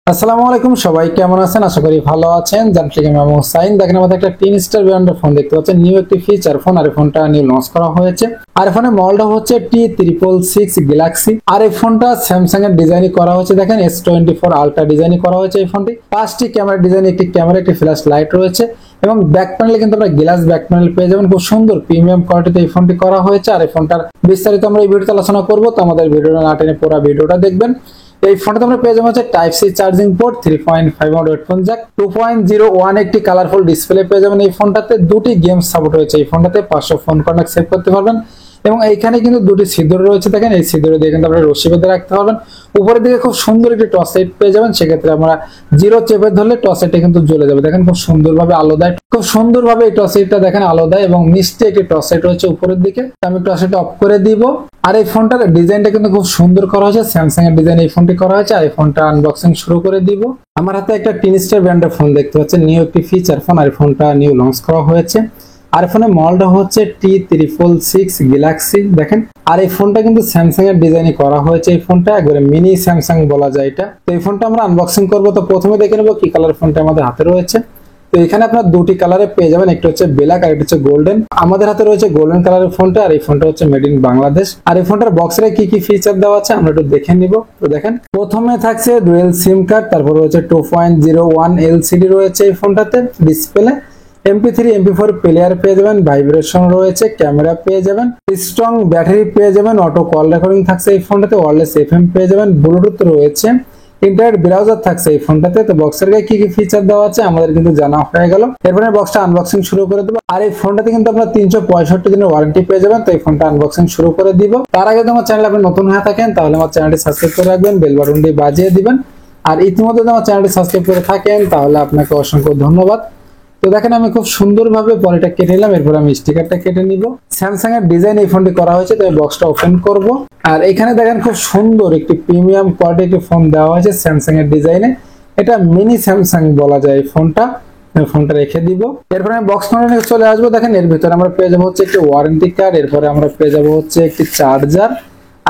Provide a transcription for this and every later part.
আসসালামু আলাইকুম, সবাই কেমন আছেন? আশা করি ভালো আছেন। যান্ত্রিক আমি হুসাইন। দেখেন আমাদের একটা 3 স্টার ব্র্যান্ডের ফোন দেখতে পাচ্ছেন, নিউ একটি ফিচার ফোন। আর এই ফোনটা নিউ লঞ্চ করা হয়েছে। আর এই ফোনের মডেলটা হচ্ছে T666 গ্যালাক্সি। আর এই ফোনটা স্যামসাং এর ডিজাইন করা হয়েছে। দেখেন S24 আলট্রা ডিজাইন করা হয়েছে এই ফোনটি। 5টি ক্যামেরা ডিজাইন, একটি ক্যামেরা, একটি ফ্ল্যাশ লাইট রয়েছে এবং ব্যাক প্যানেলে কিন্তু আমরা গ্লাস ব্যাক প্যানেল পেয়ে যাবেন। খুব সুন্দর প্রিমিয়াম কোয়ালিটিতে এই ফোনটি করা হয়েছে। আর এই ফোনটার বিস্তারিত আমরা এই ভিডিওতে আলোচনা করব, তো আমাদের ভিডিওটা না টেনে পুরো ভিডিওটা দেখবেন। এই ফোনটা আমরা পেয়ে যাবো হচ্ছে type C charging port, 3.5 watt headphone jack, 2.01 একটি কালারফুল ডিসপ্লে পেয়ে যাবেন। এই ফোনটাতে দুটি গেম সাপোর্ট রয়েছে। এই ফোনটাতে 500 ফোন কন্টাক্ট সেভ করতে পারবেন এবং এইখানে কিন্তু দুটি ছিদ্র রয়েছে। দেখেন এই ছিদ্র দিয়ে কিন্তু আপনারা রশি বেঁধে রাখতে পারবেন। উপরের দিকে খুব সুন্দর একটি টর্চ লাইট পেয়ে যাবেন। সেক্ষেত্রে আমরা জিরো চেপে ধরলে টর্চ লাইটটা কিন্তু জ্বলে যাবে। দেখেন খুব সুন্দরভাবে আলো দেয়, খুব সুন্দরভাবে এই টর্চ লাইটটা দেখেন আলো দেয় এবং মিষ্টি একটি টর্চ লাইট রয়েছে উপরের দিকে। আমি টর্চ লাইটটা অফ করে দিব। আর এই ফোনটার ডিজাইনটা কিন্তু খুব সুন্দর করা হয়েছে, স্যামসাং এর ডিজাইন এই ফোনটি করা হয়েছে। আর এই ফোনটা আনবক্সিং শুরু করে দিব। আমার হাতে একটা 3 স্টার ব্র্যান্ডের ফোন দেখতে পাচ্ছেন, নিউ একটি ফিচার ফোন। আর এই ফোনটা নিউ লঞ্চ করা হয়েছে। আর ফোনের মডেলটা হচ্ছে T666 গ্যালাক্সি। দেখেন আর এই ফোনটা কিন্তু স্যামসাং এর ডিজাইনে করা হয়েছে। এই ফোনটা একবারে মিনি স্যামসাং বলা যায় এটা। তো এই ফোনটা আমরা আনবক্সিং করব। তো প্রথমে দেখে নেব কি কালার ফোনটা আমাদের হাতে রয়েছে। তো এখানে আপনার দুটি কালারে পেয়ে যাবেন, একটা হচ্ছে ব্ল্যাক আর একটা হচ্ছে গোল্ডেন। আমাদের হাতে রয়েছে গোল্ডেন কালারের ফোনটা। আর এই ফোনটা হচ্ছে মেড ইন বাংলাদেশ। আর এই ফোনটার বক্সে কি কি ফিচার দেওয়া আছে আমরা একটু দেখে নিব। তো দেখেন প্রথমে থাকছে ডুয়েল সিম কার্ড, তারপর রয়েছে 2.01 এলসিডি রয়েছে এই ফোনটাতে ডিসপ্লে। MP3 MP4 প্লেয়ার পেয়ে যাবেন, ভাইব্রেশন রয়েছে, ক্যামেরা পেয়ে যাবেন, স্ট্রং ব্যাটারি পেয়ে যাবেন, অটো কল রেকর্ডিং থাকছে এই ফোনটাতে, ওয়্যারলেস FM পেয়ে যাবেন, ব্লুটুথ রয়েছে, ইন্টারনেট ব্রাউজার থাকছে এই ফোনটাতে। তো বক্সের গায়ে কি কি ফিচার দেওয়া আছে আমাদের কিন্তু জানা হয়ে গেল। এরপরে বক্সটা আনবক্সিং শুরু করে দেবো। আর এই ফোনটাতে কিন্তু আপনারা 365 দিনের ওয়ারেন্টি পেয়ে যাবেন। তো এই ফোনটা আনবক্সিং শুরু করে দিব। তার আগে তোমার চ্যানেল আপনি নতুন হয়ে থাকেন তাহলে আমার চ্যানেলটি সাবস্ক্রাইব করে রাখবেন, বেল বাটনটি বাজিয়ে দিবেন। আর ইতিমধ্যে আমার চ্যানেলটি সাবস্ক্রাইব করে থাকেন তাহলে আপনাকে অসংখ্য ধন্যবাদ। তো দেখেন আমি খুব সুন্দরভাবে পলিটা কেটে নিলাম। এরপর আমি স্টিকারটা কেটে নিব। স্যামসাং এর ডিজাইন এই ফোনটি করা হয়েছে। তো এই বক্সটা ওপেন করব। আর এখানে দেখেন খুব সুন্দর একটি প্রিমিয়াম কোয়ালিটির ফোন দেওয়া হয়েছে স্যামসাং এর ডিজাইনে। এটা মিনি স্যামসাং বলা যায় এই ফোনটা। ফোনটা রেখে দিব। এরপর আমি বক্স নিয়ে চলে আসবো। দেখেন এর ভিতরে আমরা পেয়ে যাবো হচ্ছে একটি ওয়ারেন্টি কার্ড, এরপরে আমরা পেয়ে যাবো হচ্ছে একটি চার্জার।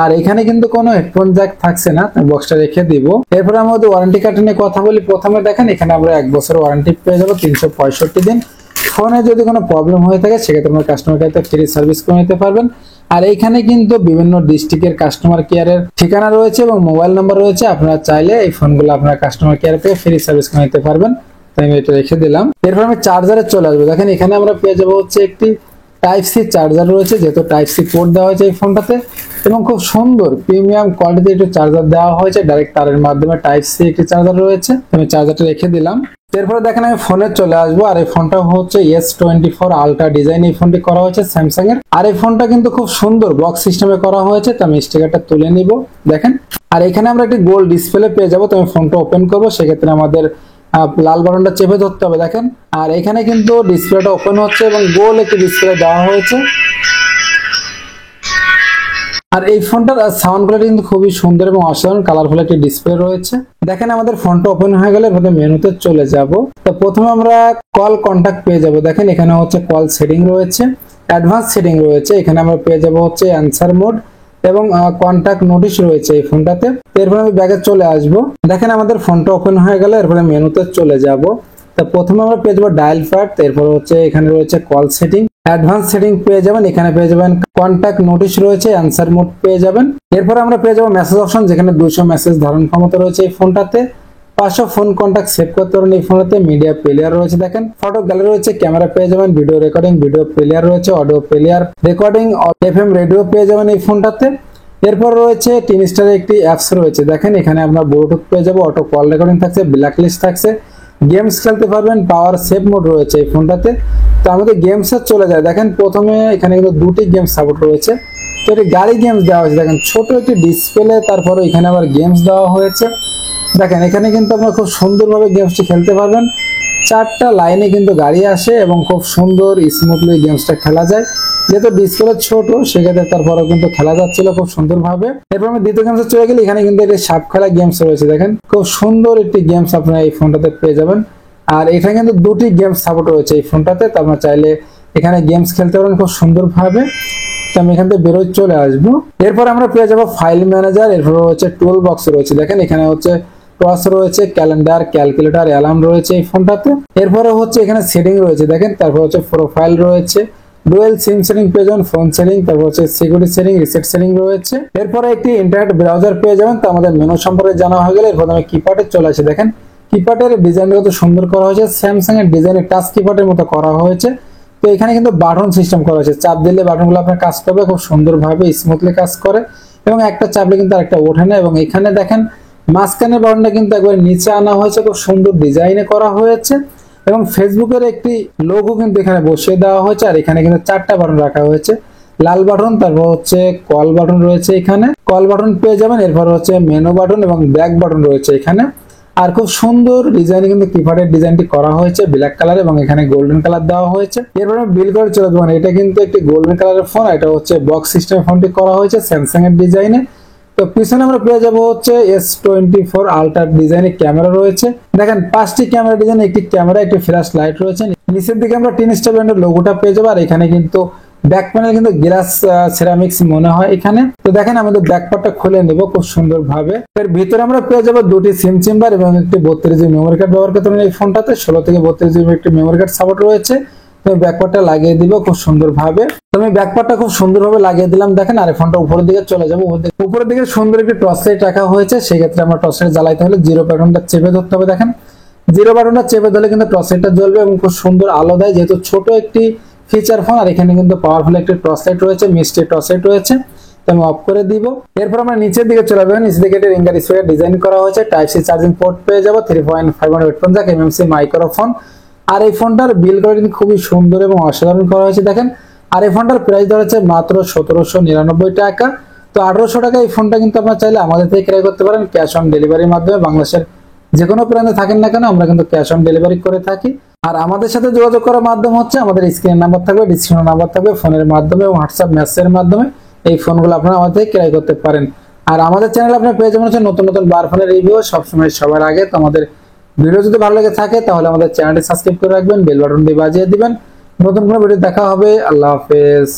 আর এখানে কিন্তু কোনো হেডফোন জ্যাক থাকছে না, বক্সটা রেখে দিব। এরপরে আমরা ওয়ারেন্টি কার্ড নিয়ে কথা বলি। প্রথমে দেখেন এখানে আমরা 1 বছর ওয়ারেন্টি পেয়ে যাবো, 365 দিন। ফোনে যদি কোনো প্রবলেম হয়ে থাকে সেক্ষেত্রে আমরা কাস্টমার কেয়ারতে ফ্রি সার্ভিস করে নিতে পারবেন। আর এইখানে কিন্তু বিভিন্ন ডিস্ট্রিক্টের কাস্টমার কেয়ারের ঠিকানা রয়েছে এবং মোবাইল নাম্বার রয়েছে। আপনারা চাইলে এই ফোনগুলো আপনারা কাস্টমার কেয়ার থেকে ফ্রি সার্ভিস করে নিতে পারবেন। তাই আমি এটা রেখে দিলাম। এরপর আমি চার্জারে চলে আসবো। দেখেন এখানে আমরা পেয়ে যাবো হচ্ছে একটি টাইপ সি চার্জার রয়েছে, যেহেতু টাইপ সি পোর্ট দেওয়া হয়েছে এই ফোনটাতে এবং খুব সুন্দর প্রিমিয়াম কোয়ালিটিতে একটি চার্জার দেওয়া হয়েছে। ডাইরেক্ট তারের মাধ্যমে টাইপ সি একটি চার্জার রয়েছে। আমি চার্জারটা রেখে দিলাম। এরপরে দেখেন আমি ফোনে চলে আসবো। আর এই ফোনটা হচ্ছে S24 আলট্রা ডিজাইন এই ফোনটি করা হয়েছে স্যামসাং এর। আর এই ফোনটা কিন্তু খুব সুন্দর বক্স সিস্টেমে করা হয়েছে। তো আমি স্টিকারটা তুলে নিব। দেখেন আর এখানে আমরা একটি গোল্ড ডিসপ্লে পেয়ে যাবো। তো আমি ফোনটা ওপেন করবো, সেক্ষেত্রে আমাদের লাল বাটনটা চেপে ধরতে হবে। দেখেন আর এখানে কিন্তু ডিসপ্লেটা ওপেন হচ্ছে এবং গোল একটি ডিসপ্লে দেওয়া হয়েছে। আর এই ফোনটার সাউন্ড কোয়ালিটি কিন্তু খুবই সুন্দর এবং অসাধারণ কালারফুল একটি ডিসপ্লে রয়েছে। দেখেন আমাদের ফোনটা ওপেন হয়ে গেলে এরপরে মেনুতে চলে যাব। তো প্রথমে আমরা কল কন্টাক্ট পেয়ে যাব। দেখেন এখানে হচ্ছে কল সেটিং রয়েছে, অ্যাডভান্স সেটিং রয়েছে। এখানে আমরা পেয়ে যাব হচ্ছে অ্যানসার মোড এবং কন্টাক্ট নোটিশ রয়েছে এই ফোনটাতে। এরপর আমি ব্যাগে চলে আসব। দেখেন আমাদের ফোনটা ওপেন হয়ে গেলে এরপরে মেনুতে চলে যাব। তো প্রথমে আমরা পেয়ে যাবো ডায়াল প্যাড, এরপর হচ্ছে এখানে রয়েছে কল সেটিং, অ্যাডভান্স সেটিং পেয়ে যাবেন। এখানে পেয়ে যাবেন কন্টাক্ট নোটিশ রয়েছে, অ্যানসার মোড পেয়ে যাবেন। এরপর আমরা পেয়ে যাবো মেসেজ অপশন, যেখানে 200 মেসেজ ধারণ ক্ষমতা রয়েছে এই ফোনটাতে। 500 ফোন কন্টাক্ট সেভ করতে পারেন এই ফোনেতে। মিডিয়া প্লেয়ার রয়েছে, দেখেন ফটো গ্যালারি রয়েছে, ক্যামেরা পেয়ে যাবেন, ভিডিও রেকর্ডিং, ভিডিও প্লেয়ার রয়েছে, audio player, recording, FM radio পেয়ে যাবেন এই ফোনটাতে। এরপর রয়েছে 3 স্টারের একটি অ্যাপস রয়েছে। দেখেন এখানে আপনার ব্লুটুথ পেয়ে যাবো, অটো কল রেকর্ডিং থাকছে, ব্ল্যাক লিস্ট থাকছে, গেমস খেলতে পারবেন, পাওয়ার সেভ মোড রয়েছে এই ফোনটাতে। তো আমাদের গেমসে চলে যায়। দেখেন প্রথমে এখানে কিন্তু দুটি গেমস সাপোর্ট রয়েছে। তো এটি গাড়ি গেমস দেওয়া হয়েছে। দেখেন ছোট একটি ডিসপ্লে, তারপরে এখানে আবার গেমস দেওয়া হয়েছে। দেখেন এখানে কিন্তু আপনারা খুব সুন্দরভাবে গেমসটি খেলতে পারবেন। 4টা লাইনে কিন্তু গাড়ি আসে এবং খুব সুন্দর স্মুথলি গেমসটা খেলা যায়। যেহেতু ডিসপ্লে ছোট সেক্ষেত্রে তারপরেও কিন্তু খেলা যাচ্ছিল খুব সুন্দরভাবে। এরপর আমি দ্বিতীয় গেমসে চলে গেলে এখানে কিন্তু একটি সাপ খেলা গেমস রয়েছে। দেখেন খুব সুন্দর একটি গেমস আপনারা এই ফোনটাতে পেয়ে যাবেন। আর এখানে কিন্তু দুটি গেমস সাপোর্ট রয়েছে এই ফোনটাতে। তো আপনারা চাইলে এখানে গেমস খেলতে পারেন খুব সুন্দরভাবে। তো আমি এখান থেকে বেরোয় চলে আসবো। এরপর আমরা পেয়ে যাবো ফাইল ম্যানেজার, এরপর হচ্ছে টুল বক্স রয়েছে। দেখেন এখানে হচ্ছে টর্চ রয়েছে, ক্যালেন্ডার, ক্যালকুলেটর, অ্যালার্ম রয়েছে এই ফোনটাতে। এরপরে হচ্ছে এখানে সেটিং রয়েছে দেখেন, তারপর হচ্ছে প্রোফাইল রয়েছে, ডুয়েল সিম সেটিং পেয়ে যাবেন, ফোন সেটিং, তারপর হচ্ছে সিকিউরিটি সেটিং, রিসেট সেটিং রয়েছে। এরপরে একটি ইন্টারনেট ব্রাউজার পেয়ে যাবেন। তো আমাদের মেনু সম্পর্কে জানা হয়ে গেলে প্রথমে কিপ্যাডে চলে আসে দেখেন, কিপ্যাডের ডিজাইনটা কত সুন্দর করা হয়েছে, স্যামসাং এর ডিজাইনের টাচ কিপ্যাডের মতো করা হয়েছে। তো এখানে কিন্তু বাটন সিস্টেম করা হয়েছে, চাপ দিলে বাটনগুলো আপনার কাজ করবে, খুব সুন্দরভাবে স্মুথলি কাজ করে এবং একটা চাপলে কিন্তু আরেকটা ওঠে না। এবং এখানে দেখেন মাঝখানের বাটনটা কিন্তু একবার নিচে আনা হয়েছে, খুব সুন্দর ডিজাইনে করা হয়েছে এবং ফেসবুকের একটি লোগো কিন্তু এখানে বসিয়ে দেওয়া হয়েছে। আর এখানে কিন্তু 4টা বাটন রাখা হয়েছে, লাল বাটন, তারপর হচ্ছে কল বাটন রয়েছে, এখানে কল বাটন পেয়ে যাবেন। এরপর হচ্ছে মেনু বাটন এবং ব্যাক বাটন রয়েছে এখানে। আর খুব সুন্দর ডিজাইনে কিন্তু কিপ্যাডের ডিজাইনটি করা হয়েছে ব্ল্যাক কালার এবং এখানে গোল্ডেন কালার দেওয়া হয়েছে। এরপর বিল করে চলে যাবেন, এটা কিন্তু একটি গোল্ডেন কালারের ফোন, এটা হচ্ছে বক্স সিস্টেম ফোনটি করা হয়েছে স্যামসাং এর ডিজাইনে। তো পিছনে আমরা পেয়ে যাবো হচ্ছে S24 আলট্রা ডিজাইনের ক্যামেরা রয়েছে, দেখেন 5টি ক্যামেরা ডিজাইন, একটি ক্যামেরা, একটি ফ্ল্যাশ লাইট রয়েছে। নিচের দিকে আমরা টিনস্টার ব্র্যান্ডের লোগোটা পেয়ে যাবো। আর এখানে কিন্তু ব্যাক প্যানেল কিন্তু গ্লাস সিরামিক্স মনে হয় এখানে। তো দেখেন আমাদের ব্যাক পার্টটা খুলে নেব খুব সুন্দর ভাবে। এর ভিতরে আমরা পেয়ে যাবো 2টি সিম চেম্বার এবং একটি 32GB মেমোরি কার্ড ব্যবহার করতে পারেন এই ফোনটাতে। 16 থেকে 32GB একটি মেমোরি কার্ড সাপোর্ট রয়েছে। তুমি ব্যাক পার্টটা লাগিয়ে দিব খুব সুন্দর ভাবে। তুমি ব্যাক পার্টটা খুব সুন্দরভাবে লাগিয়ে দিলাম দেখেন। আর এই ফোনটা উপরের দিকে চলে যাবো, উপরের দিকে সুন্দর একটি টর্চ লাইট রাখা হয়েছে। সেই ক্ষেত্রে আমরা টর্চ লাইট জ্বালাইতে হলে জিরো বাটনটা চেপে ধরতে হবে, দেখেন জিরো বাটনটা চেপে ধরলে কিন্তু টর্চ লাইটটা জ্বলবে এবং খুব সুন্দর আলো দেয়, যেহেতু ছোট একটি ফিচার ফোন। আর এখানে কিন্তু পাওয়ারফুল একটি টর্চ লাইট রয়েছে, মিষ্টি টর্চ লাইট রয়েছে। তো আমি অফ করে দিব। এরপর আমরা নিচের দিকে চলে যাবো, নিচের দিকে রিঙ্গার স্পিকার ডিজাইন করা হয়েছে, টাইপ সি চার্জিং পোর্ট পেয়ে যাবো, 3.5 হেডফোন জ্যাক, এমএমসি মাইক্রোফোন। আর এই ফোনটার বিল করে কিন্তু খুবই সুন্দর এবং অসাধারণ করা হয়েছে দেখেন। আর এই ফোনটার প্রাইস ধরেছে মাত্র 1799 টাকা। তো 1800 টাকা এই ফোনটা কিন্তু আপনারা চাইলে আমাদের থেকে ক্রয় করতে পারেন ক্যাশ অন ডেলিভারির মাধ্যমে। বাংলাদেশের যে কোনো প্রান্তে থাকেন না কেন আমরা কিন্তু ক্যাশ অন ডেলিভারি করে থাকি। আর আমাদের সাথে যোগাযোগ করার মাধ্যম হচ্ছে আমাদের স্ক্রিনের নাম্বার থাকবে, ডিসক্রিপশন নাম্বার থাকবে, ফোনের মাধ্যমে এবং হোয়াটসঅ্যাপ মেসেজের মাধ্যমে এই ফোনগুলো আপনারা আমাদের থেকে ক্রয় করতে পারেন। আর আমাদের চ্যানেলে আপনারা পেয়ে যাবেন হচ্ছে নতুন নতুন বার ফোনের রিভিউ সবসময় সবার আগে। তো আমাদের ভিডিও যদি ভালো লেগে থাকে তাহলে আমাদের চ্যানেলটি সাবস্ক্রাইব করে রাখবেন, বেল বাটনটি বাজিয়ে দিবেন। নতুন কোনো ভিডিও দেখা হবে। আল্লাহ হাফেজ।